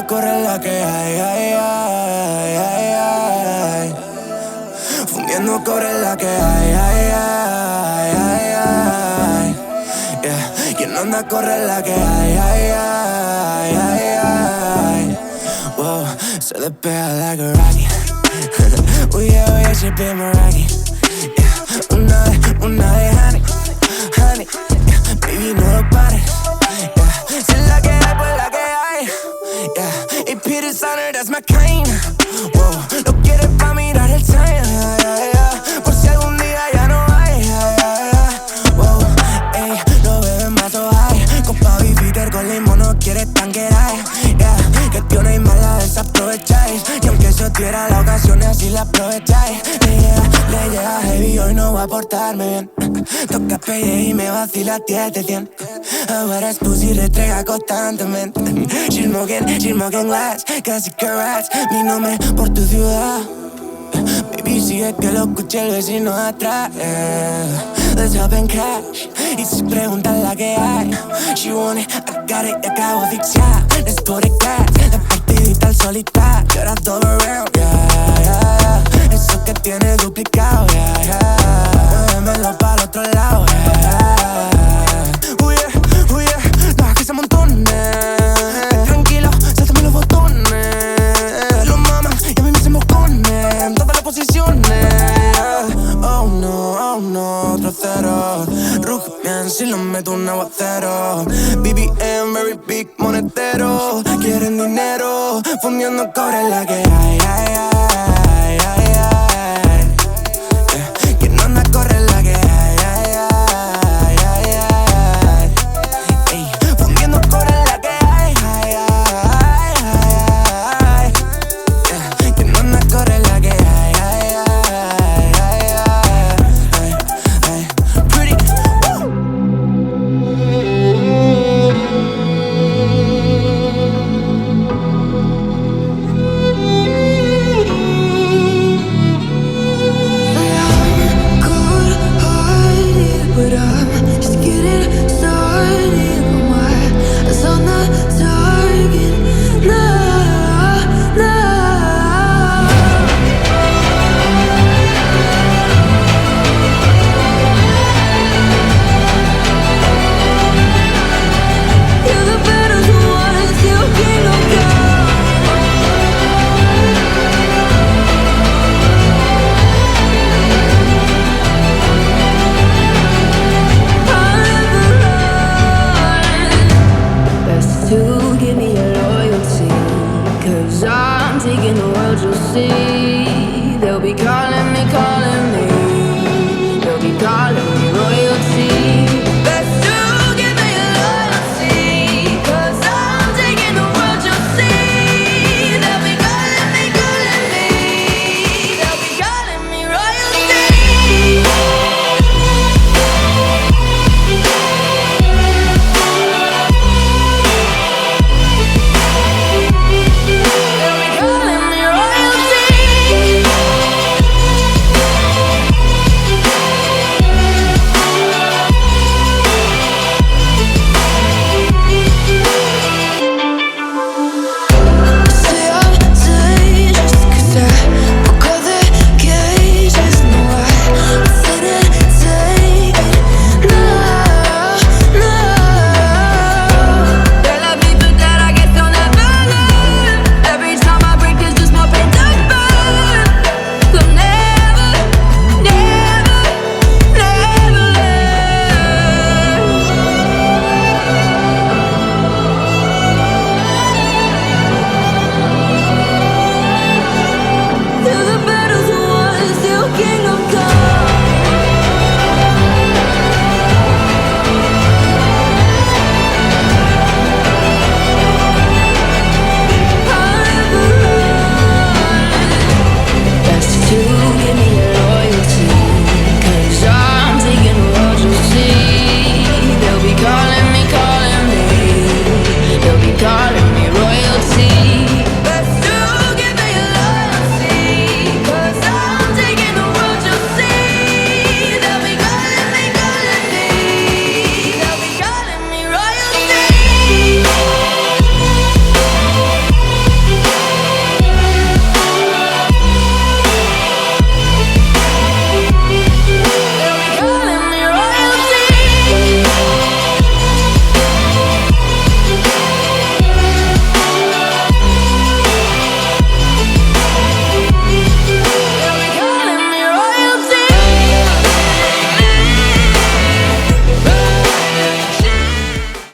corre la que hay, ay, ay, ay, ay. Fundiendo cobre la que hay, ay, ay, ay, ay. Yeah. Quien anda corre la que hay, ay, ay, ay, ay. Whoa, se despega like a rocket. Oh yeah, she be my rocket. Yeah. Una de honey, honey. Yeah. Baby, no lo pares. Yeah. Si la que hay, pues la que hay. Yeah. Y Peter's on her, that's my kind. Whoa, lo quieres pa' mirar el time. Yeah, yeah. Por si algún día ya no hay. Wow, ey, no bebes más o hay. Copa Bifitter con limón no quieres tanquear. Yeah, que tiene y mala desaprovecháis. Y aunque eso tuviera la ocasión así la aprovecháis. Le llega heavy, hoy no va a portarme bien. Toca payday y me vacila 10 ahora es pussy retrega constantemente. She's smoking glass, casi que rats. Mi nombre por tu ciudad. Baby, sigue que lo escuche el vecino de atrás. Let's hop and crash. Y si preguntan la que hay, she want it, I got it, y acabo asfixiar. Let's go to cat, la partidita al solitario. Y ahora todo around, yeah, yeah. Eso que tiene duplicado, yeah, yeah. Muévemelo para el otro lado, yeah. Oh yeah, no, que se amontone. Tranquilo, sáltame los botones. Los mamas y a mí me se moconen. Todas las posiciones. Oh no, otro cero. Rugian si lo meto un aguacero. BBM, very big monetero. Quieren dinero, fundiendo cobre la que hay, ay, ay, ay, ay. Yeah. Quien no anda corre la que hay, ay, ay, ay, ay. Ey, fundiendo cobre la que hay, ay, ay, ay, ay. Yeah. Quien no anda corre la que hay, ay, ay, ay, ay, ay. Pretty. But I'm just getting started. My eyes on the target. No, no. You're the better ones. You can't go. Best to give me your loyalty, 'cause I'm taking the world, you'll see. They'll be calling me,